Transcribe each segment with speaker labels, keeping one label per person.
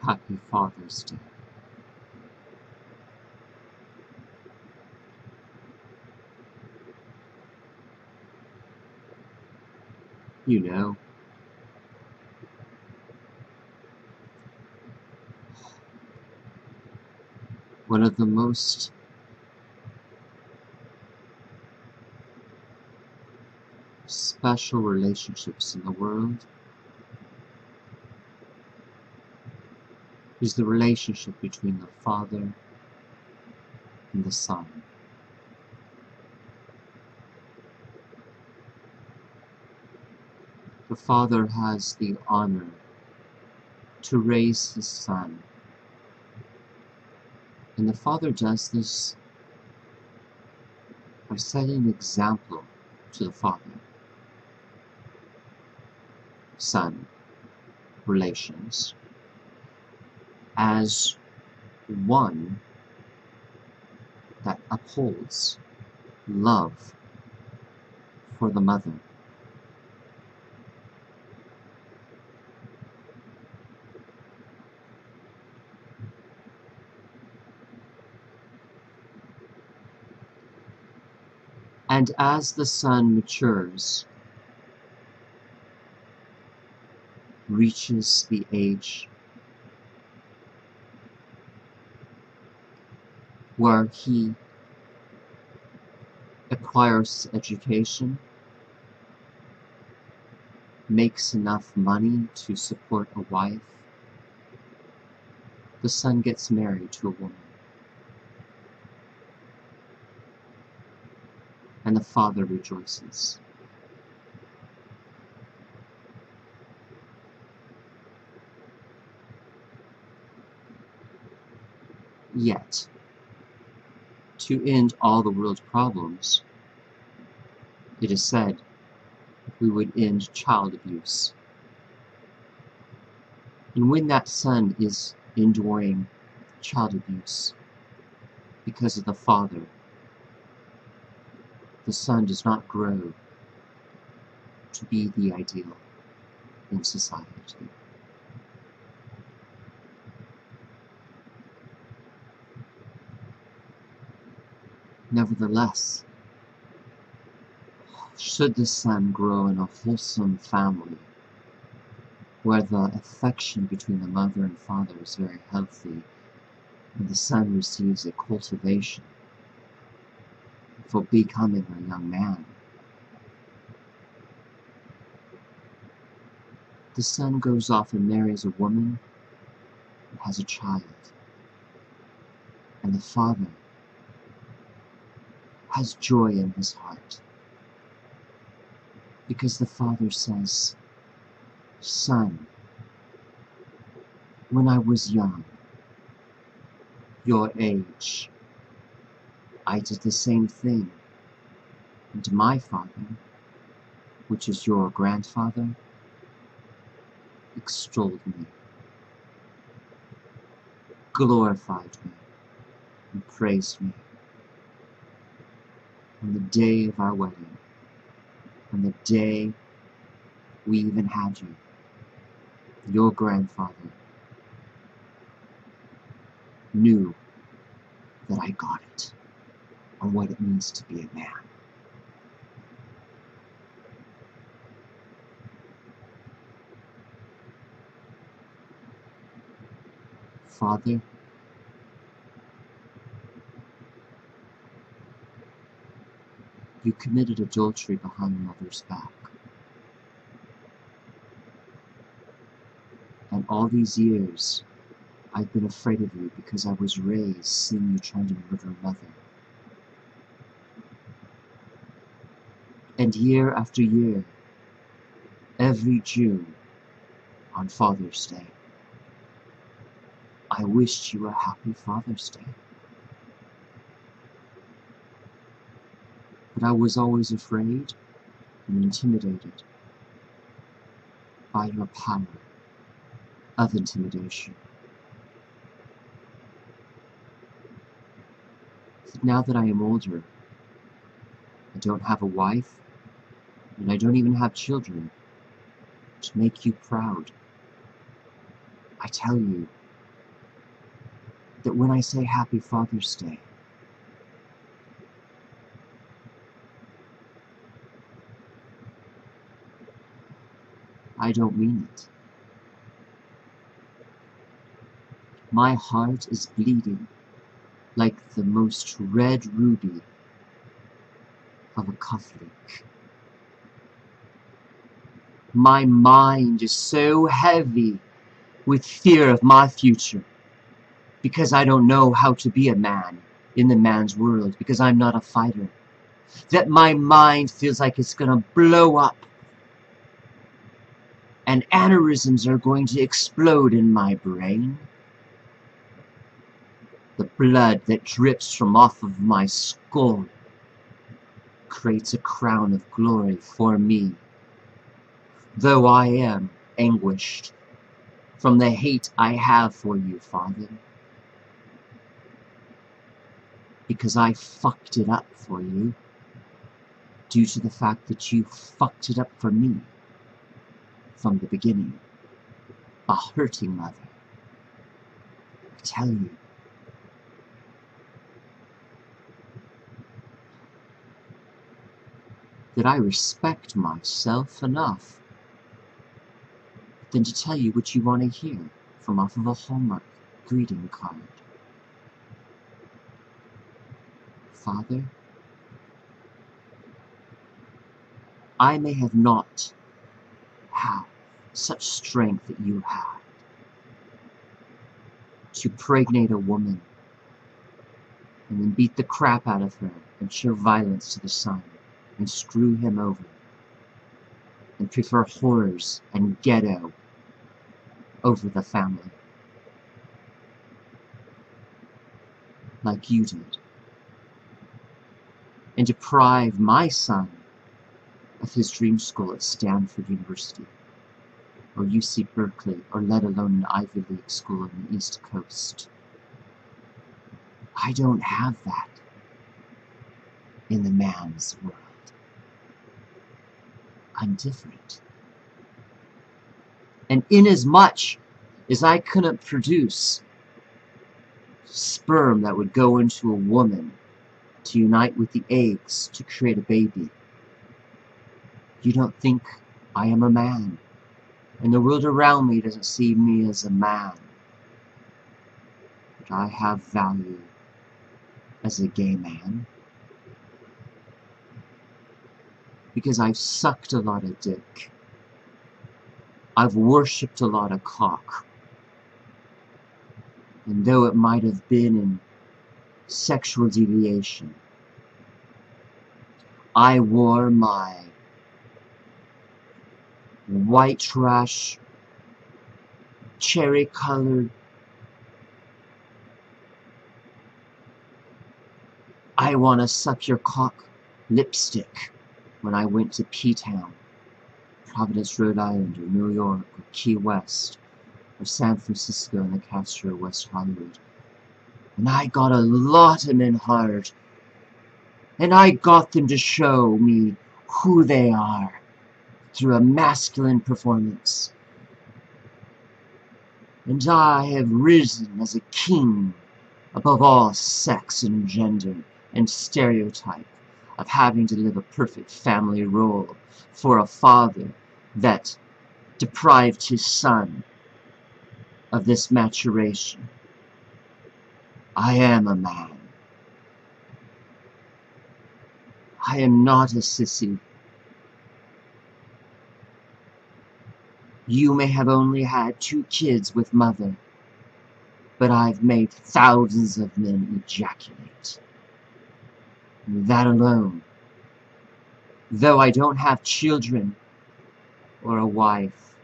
Speaker 1: Happy Father's Day. You know, one of the most special relationships in the world is the relationship between the Father and the Son. The Father has the honor to raise his Son, and the Father does this by setting an example to the Father-Son relations as one that upholds love for the mother. And as the Son matures, reaches the age where he acquires education, makes enough money to support a wife, the Son gets married to a woman. And the Father rejoices. Yet, to end all the world's problems, it is said we would end child abuse. And when that Son is enduring child abuse because of the Father, the Son does not grow to be the ideal in society. Nevertheless, should the Son grow in a wholesome family where the affection between the mother and father is very healthy, and the Son receives a cultivation for becoming a young man, the Son goes off and marries a woman and has a child, and the Father has joy in his heart, because the Father says, "Son, when I was young, your age, I did the same thing, and my Father, which is your grandfather, extolled me, glorified me, and praised me. On the day of our wedding, on the day we even had you, your grandfather knew that I got it on what it means to be a man." Father, you committed adultery behind mother's back. And all these years, I've been afraid of you because I was raised seeing you trying to murder a mother. And year after year, every June, on Father's Day, I wished you a happy Father's Day. But I was always afraid and intimidated by your power of intimidation. Now that I am older, I don't have a wife, and I don't even have children to make you proud. I tell you, that when I say Happy Father's Day, I don't mean it. My heart is bleeding like the most red ruby of a cufflink. My mind is so heavy with fear of my future, because I don't know how to be a man in the man's world, because I'm not a fighter, that my mind feels like it's gonna blow up, and aneurysms are going to explode in my brain. The blood that drips from off of my skull creates a crown of glory for me, though I am anguished from the hate I have for you, Father, because I fucked it up for you due to the fact that you fucked it up for me from the beginning. A hurting mother. I tell you, that I respect myself enough than to tell you what you want to hear from off of a Hallmark greeting card. Father, I may have not had such strength that you had to pregnate a woman and then beat the crap out of her and show violence to the son and screw him over and prefer horrors and ghetto over the family, like you did, and deprive my son of his dream school at Stanford University or UC Berkeley, or let alone an Ivy League school on the East Coast. I don't have that in the man's world. I'm different. And inasmuch as I couldn't produce sperm that would go into a woman to unite with the eggs to create a baby, you don't think I am a man, and the world around me doesn't see me as a man. But I have value as a gay man, because I've sucked a lot of dick. I've worshipped a lot of cock. And though it might have been in sexual deviation, I wore my white trash, cherry-colored, I wanna suck your cock lipstick when I went to P-Town, Providence, Rhode Island, or New York, or Key West, or San Francisco in the Castro, or West Hollywood. And I got a lot of men hard, and I got them to show me who they are through a masculine performance. And I have risen as a king above all sex and gender and stereotype of having to live a perfect family role for a father that deprived his son of this maturation. I am a man. I am not a sissy. You may have only had 2 kids with mother, but I've made thousands of men ejaculate. And that alone, though I don't have children, or a wife,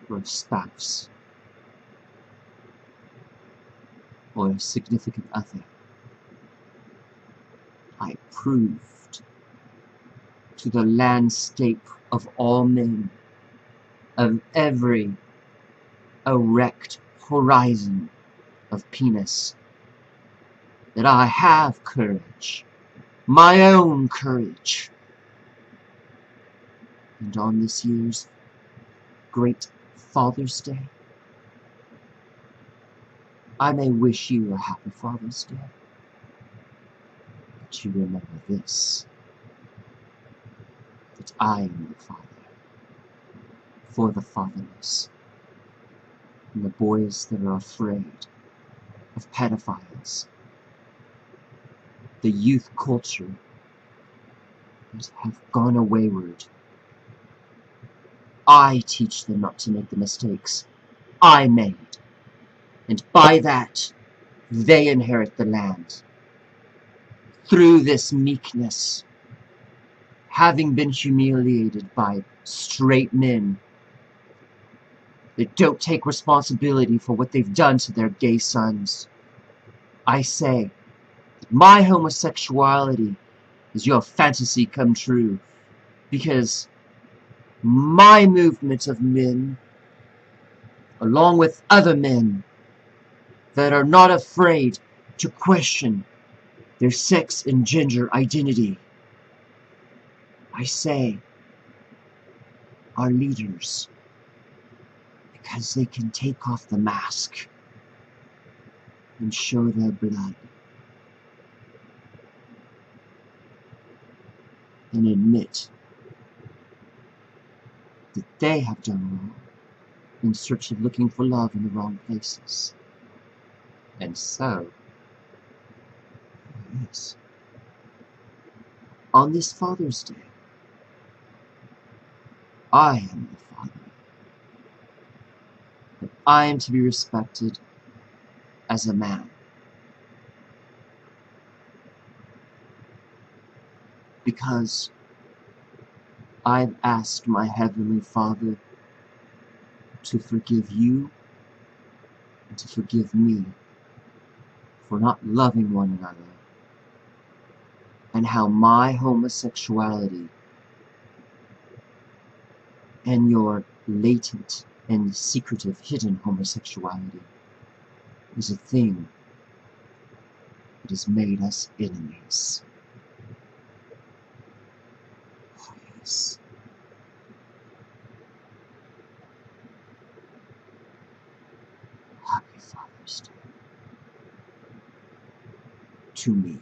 Speaker 1: or a spouse, or a significant other, I proved to the landscape of all men, of every erect horizon of penis, that I have courage, my own courage. And on this year's great Father's Day, I may wish you a happy Father's Day, but you remember this, that I am the Father for the fatherless, and the boys that are afraid of pedophiles, the youth culture that have gone wayward. I teach them not to make the mistakes I made, and by that they inherit the land. Through this meekness, having been humiliated by straight men that don't take responsibility for what they've done to their gay sons, I say that my homosexuality is your fantasy come true, because my movement of men, along with other men that are not afraid to question their sex and gender identity, I say, are leaders, because they can take off the mask and show their blood and admit that they have done wrong in search of looking for love in the wrong places. And so, yes, on this Father's Day, I am the Father, and I am to be respected as a man, because I've asked my Heavenly Father to forgive you and to forgive me for not loving one another, and how my homosexuality and your latent and secretive hidden homosexuality is a thing that has made us enemies. Oh, yes. Happy Father's Day to me.